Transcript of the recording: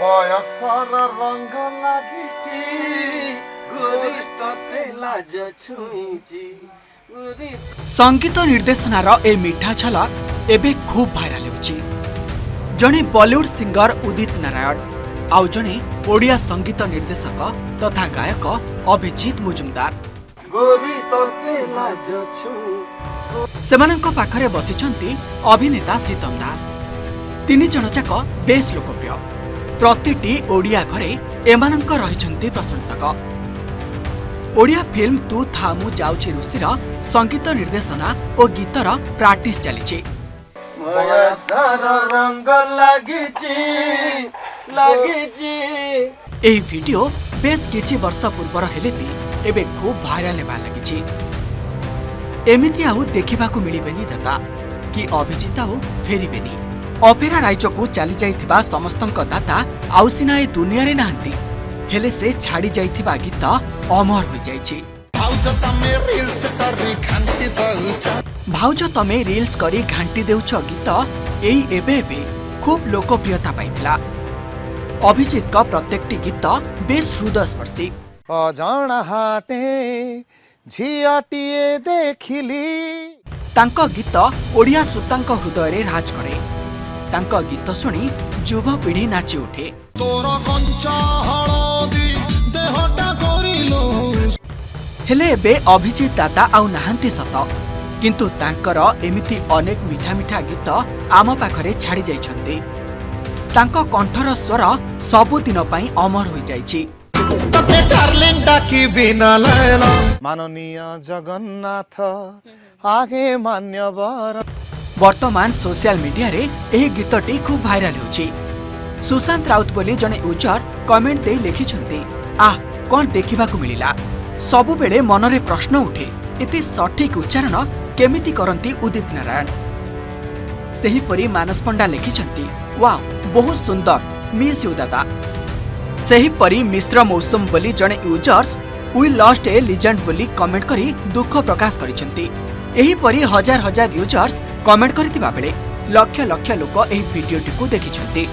ବୟସର ରଙ୍ଗ ଲାଗିଛି ଗୋରି ତତେ ଲାଜ ଛୁଇଁଛି। संगीत निर्देशनार ए मिठा झलक एबे खूब भाइराल होछि। जणे बॉलीवुड सिंगर उदित नारायण आउ जणे ओडिया संगीत निर्देशक तथा गायक अभिजीत मुजुमदार सेमानंक पाखरे बसिछंती अभिनेता सीतम दास। तीन जण जाक बेस लोकप्रिय। प्रतिटी ओडिया घरे एमानंक रहिछंती प्रशंसक। ओडिया फिल्म तू था मु जाउछि रुसिर संगीत निर्देशना और गीतर प्राक्टिस चली। एही वीडियो बेस किछि वर्ष पूर्वर हेले भी एबे खूब भाइराल हेबा लागिछि। एमिति आउ देखिबाकू मिलिबेनी दाता कि अभिजीत आउ फेरिबेनी। अपेरा राइज को चली जाइथिबा समस्तंक दाता आउ सिना ए दुनिया रे नाहंती, हेले से छाड़ी जाइथिबा गीत अमर हो जाइछि। भाउज तमे रील्स करी घांटी देउछ गीत एई एबे एबे खूब लोकप्रियता पाइथिला। अभिजीत का प्रत्येकटी गीत बेस हृदयस्पर्शी। अजाना हाटे झियाटिए देखिली। तांका गीत ओडिया श्रोतांक हृदय रे राज करे। तांका गीत सुनी युवा पीढ़ी नाची उठे। तोरा कंचा हळदी देहटा करिलो। हेले एबे अभिजीत दादा आउ नाहंती सत, किंतु तांकर एमिति अनेक मिठा मिठा गीत आम पाखरे छाड़ी जाइछंती। तांका कंठर स्वर सबुदिन पई अमर हो जाइछि। तते डार्लिंग डाकी बिना लैला माननीय जगन्नाथ आगे मान्यवर। वर्तमान सोशल मीडिया रे एही गीतटी खूब भाइराल होछि। सुशांत राउत बोली जने यूजर कमेंट दे लिखिछंती, आह कोन देखिबाकू मिलिला। सबु बेले मनरे प्रश्न उठे, एते सठिक उच्चारण केमिति करंती उदित नारायण। सेही परी मानस पंडा लिखिछंती, वाओ बहुत सुंदर, मिस यू दादा। सेही परी मिश्र मौसम बोली जने users we lost a legend बोली कमेंट करी दुख प्रकाश करिछंती। एही परी हजार हजार यूजर्स कमेंट करथिबा बेले लक्ष लक्ष लोक एही वीडियोटी को देखिछंती।